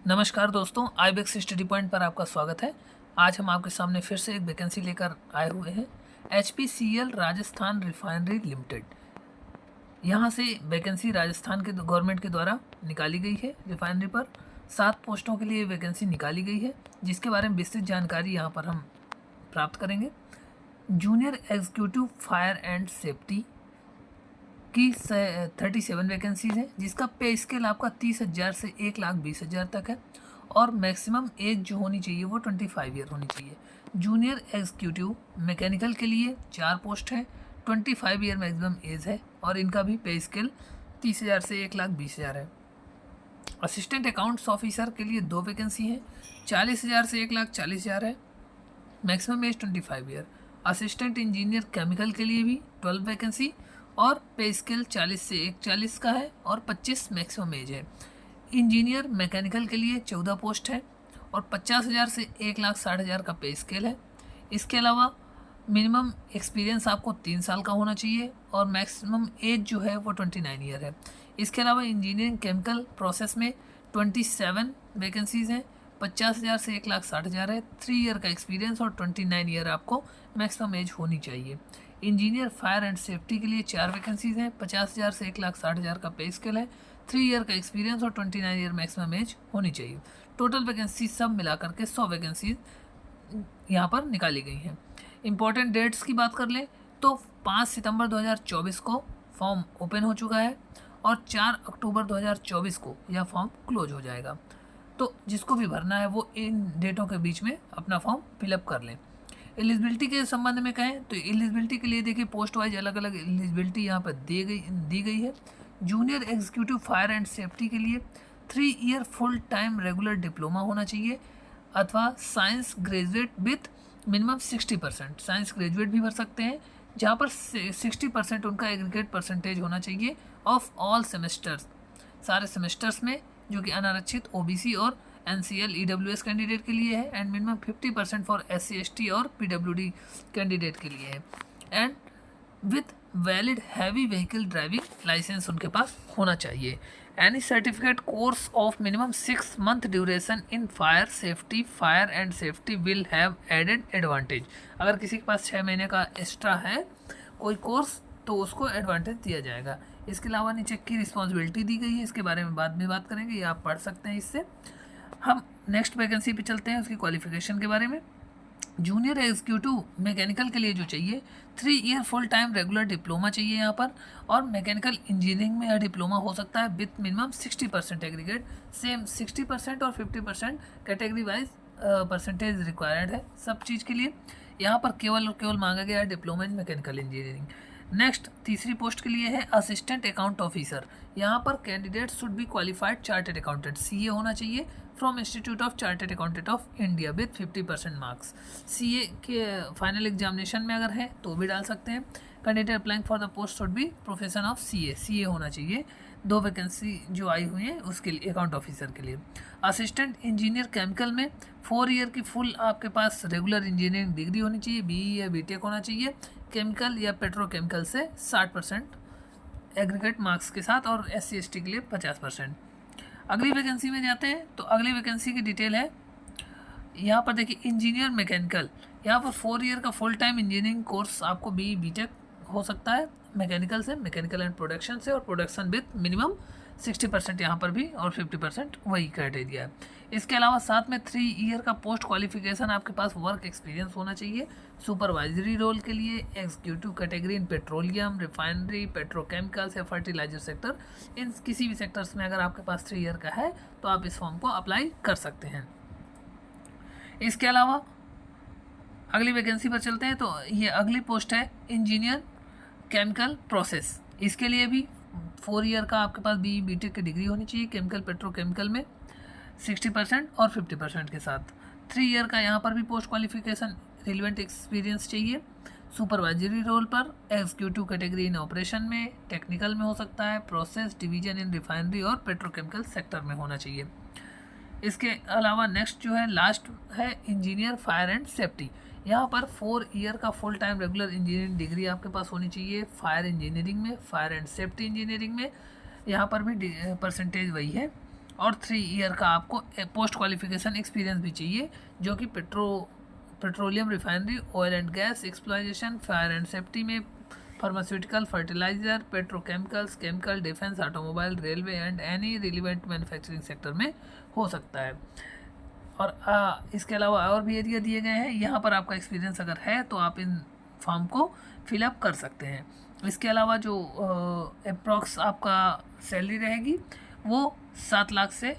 नमस्कार दोस्तों, Ibex study point पर आपका स्वागत है। आज हम आपके सामने फिर से एक वैकेंसी लेकर आए हुए हैं। HPCL राजस्थान रिफाइनरी लिमिटेड, यहाँ से वैकेंसी राजस्थान के गवर्नमेंट के द्वारा निकाली गई है। रिफाइनरी पर 7 पोस्टों के लिए वैकेंसी निकाली गई है, जिसके बारे में विस्तृत जानकारी यहाँ पर हम प्राप्त करेंगे। Junior executive fire and safety की 37 वैकेंसीज हैं, जिसका पे स्केल आपका 30,000 से 1,20,000 तक है और मैक्सिमम एज जो होनी चाहिए वो 25 ईयर होनी चाहिए। जूनियर एग्जीक्यूटिव मैकेनिकल के लिए 4 पोस्ट हैं, 25 ईयर मैक्सिमम एज है और इनका भी पे स्केल 30,000 से 1,20,000 है। असिस्टेंट अकाउंट्स ऑफिसर के लिए 2 वैकेंसी हैं, 40,000 से 1,40,000 है, maximum age 25 year. Assistant engineer chemical के लिए भी 12 वैकेंसी और पे स्केल 40 से 140 का है और 25 मैक्सिमम एज है। इंजीनियर मैकेनिकल के लिए 14 पोस्ट है और 50,000 से 1,60,000 का पे स्केल है। इसके अलावा मिनिमम एक्सपीरियंस आपको 3 साल का होना चाहिए और मैक्सिमम एज जो है वो 29 ईयर है। इसके अलावा इंजीनियरिंग केमिकल प्रोसेस में 27 वैकेंसीज़ हैं, 50,000 से 1,60,000 है, 3 ईयर का एक्सपीरियंस और 29 ईयर आपको मैक्सिमम एज होनी चाहिए। इंजीनियर फायर एंड सेफ्टी के लिए 4 वैकेंसीज़ हैं, 50,000 से 1,60,000 का पे स्केल है, 3 ईयर का एक्सपीरियंस और 29 ईयर मैक्सिमम एज होनी चाहिए। टोटल वैकेंसी सब मिला करके 100 वैकेंसीज यहाँ पर निकाली गई हैं। इंपॉर्टेंट डेट्स की बात कर लें तो 5 सितंबर 2024 को फॉर्म ओपन हो चुका है और 4 अक्टूबर 2024 को यह फॉर्म क्लोज हो जाएगा। तो जिसको भी भरना है वो इन डेटों के बीच में अपना फॉर्म फिलअप कर लें। एलिजिबिलिटी के संबंध में कहें तो एलिजिबिलिटी के लिए देखिए पोस्ट वाइज अलग अलग एलिजिबिलिटी यहाँ पर दी गई है। Junior executive fire and safety के लिए 3 year full time regular diploma होना चाहिए अथवा science graduate with minimum 60%। Science graduate भी भर सकते हैं, जहाँ पर 60% उनका एग्रीगेट परसेंटेज होना चाहिए ऑफ ऑल सेमेस्टर्स, सारे सेमेस्टर्स में, जो कि अनारक्षित OBC और NCL EWS कैंडिडेट के लिए है and minimum 50% for SC ST और PWD कैंडिडेट के लिए है and with valid heavy vehicle driving licence उनके पास होना चाहिए। Any certificate course of minimum 6 month duration in fire and safety will have added advantage. अगर किसी के पास 6 महीने का एक्स्ट्रा है कोई कोर्स तो उसको एडवांटेज दिया जाएगा। इसके अलावा नीचे की रिस्पॉन्सिबिलिटी दी गई है, इसके बारे में बाद में बात करेंगे, ये आप पढ़ सकते हैं। इससे हम नेक्स्ट वैकेंसी पे चलते हैं, उसकी क्वालिफिकेशन के बारे में। जूनियर एग्जीक्यूटिव मैकेनिकल के लिए जो चाहिए 3 year full time regular diploma चाहिए यहाँ पर और मैकेनिकल इंजीनियरिंग में यह डिप्लोमा हो सकता है विथ मिनिमम 60% एग्रीगेट। सेम 60% और 50% कैटेगरी वाइज परसेंटेज रिक्वायर्ड है सब चीज़ के लिए। यहाँ पर केवल मांगा गया है diploma in mechanical engineering. Next तीसरी पोस्ट के लिए है असिस्टेंट अकाउंट ऑफिसर। यहाँ पर candidate should be qualified chartered accountant CA होना चाहिए from institute of chartered accountant of India with 50% marks. CA के फाइनल एग्जामिनेशन में अगर है तो भी डाल सकते हैं। Candidate applying for the post should be profession of CA होना चाहिए। 2 वैकेंसी जो आई हुई हैं उसके लिए अकाउंट ऑफिसर के लिए। असिस्टेंट इंजीनियर केमिकल में 4 ईयर की फुल आपके पास रेगुलर इंजीनियरिंग डिग्री होनी चाहिए, BE या BTech होना चाहिए, केमिकल या पेट्रोकेमिकल से 60% एग्रीगेट मार्क्स के साथ और SC ST के लिए 50%। अगली वैकेंसी में जाते हैं तो अगली वैकेंसी की डिटेल है। यहाँ पर देखिए इंजीनियर मैकेनिकल, यहाँ पर 4 ईयर का फुल टाइम इंजीनियरिंग कोर्स आपको BE BTech हो सकता है मैकेनिकल से, मैकेनिकल एंड प्रोडक्शन से, और प्रोडक्शन विथ मिनिमम 60% यहाँ पर भी और 50% वही क्राइटेरिया है। इसके अलावा साथ में 3 ईयर का पोस्ट क्वालिफिकेशन आपके पास वर्क एक्सपीरियंस होना चाहिए सुपरवाइजरी रोल के लिए, executive category in petroleum, refinery, petrochemicals या फर्टिलाइजर सेक्टर। इन किसी भी सेक्टर्स में अगर आपके पास 3 ईयर का है तो आप इस फॉर्म को अप्लाई कर सकते हैं। इसके अलावा अगली वैकेंसी पर चलते हैं तो ये अगली पोस्ट है इंजीनियर केमिकल प्रोसेस। इसके लिए भी 4 ईयर का आपके पास BE BTech की डिग्री होनी चाहिए केमिकल पेट्रोकेमिकल में 60% और 50% के साथ। 3 ईयर का यहाँ पर भी पोस्ट क्वालिफिकेशन रिलेवेंट एक्सपीरियंस चाहिए सुपरवाइजरी रोल पर, एग्जीक्यूटिव कैटेगरी इन ऑपरेशन में, टेक्निकल में हो सकता है, प्रोसेस डिवीजन इन रिफाइनरी और पेट्रोकेमिकल सेक्टर में होना चाहिए। इसके अलावा नेक्स्ट जो है लास्ट है इंजीनियर फायर एंड सेफ्टी। यहाँ पर 4 ईयर का full time regular engineering degree आपके पास होनी चाहिए फायर इंजीनियरिंग में, फायर एंड सेफ्टी इंजीनियरिंग में, यहाँ पर भी परसेंटेज वही है और 3 ईयर का आपको पोस्ट क्वालिफिकेशन एक्सपीरियंस भी चाहिए, जो कि petroleum refinery, oil and gas exploitation, fire and safety में, pharmaceutical, fertiliser, petrochemicals, chemical, defence, automobile, railway and any relevant manufacturing sector में हो सकता है। और इसके अलावा और भी एरिया दिए गए हैं। यहाँ पर आपका एक्सपीरियंस अगर है तो आप इन फॉर्म को फिलअप कर सकते हैं। इसके अलावा जो अप्रॉक्स आपका सैलरी रहेगी वो 7 लाख से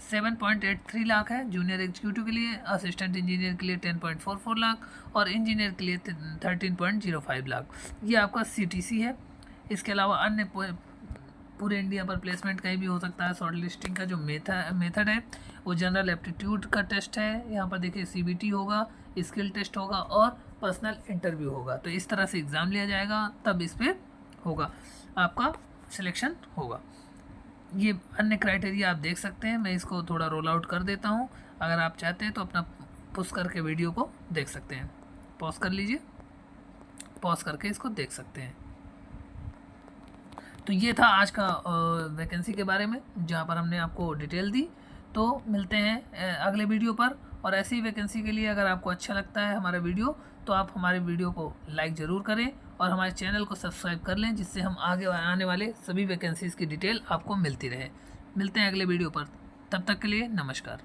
7.83 लाख है जूनियर एग्जीक्यूटिव के लिए, असिस्टेंट इंजीनियर के लिए 10.44 लाख और इंजीनियर के लिए 13.05 लाख। ये आपका CTC है। इसके अलावा अन्य पूरे इंडिया पर प्लेसमेंट कहीं भी हो सकता है। शॉर्ट लिस्टिंग का जो मेथड है वो जनरल एप्टीट्यूड का टेस्ट है। यहाँ पर देखिए CBT होगा, स्किल टेस्ट होगा और पर्सनल इंटरव्यू होगा। तो इस तरह से एग्ज़ाम लिया जाएगा, तब इस पर होगा आपका सिलेक्शन होगा। ये अन्य क्राइटेरिया आप देख सकते हैं। मैं इसको थोड़ा रोल आउट कर देता हूँ। अगर आप चाहते हैं तो अपना पुश करके वीडियो को देख सकते हैं। पॉज कर लीजिए, पॉज करके इसको देख सकते हैं। तो ये था आज का वैकेंसी के बारे में, जहाँ पर हमने आपको डिटेल दी। तो मिलते हैं अगले वीडियो पर। और ऐसी वैकेंसी के लिए अगर आपको अच्छा लगता है हमारा वीडियो, तो आप हमारे वीडियो को लाइक ज़रूर करें और हमारे चैनल को सब्सक्राइब कर लें, जिससे हम आगे आने वाले सभी वैकेंसीज़ की डिटेल आपको मिलती रहे। मिलते हैं अगले वीडियो पर, तब तक के लिए नमस्कार।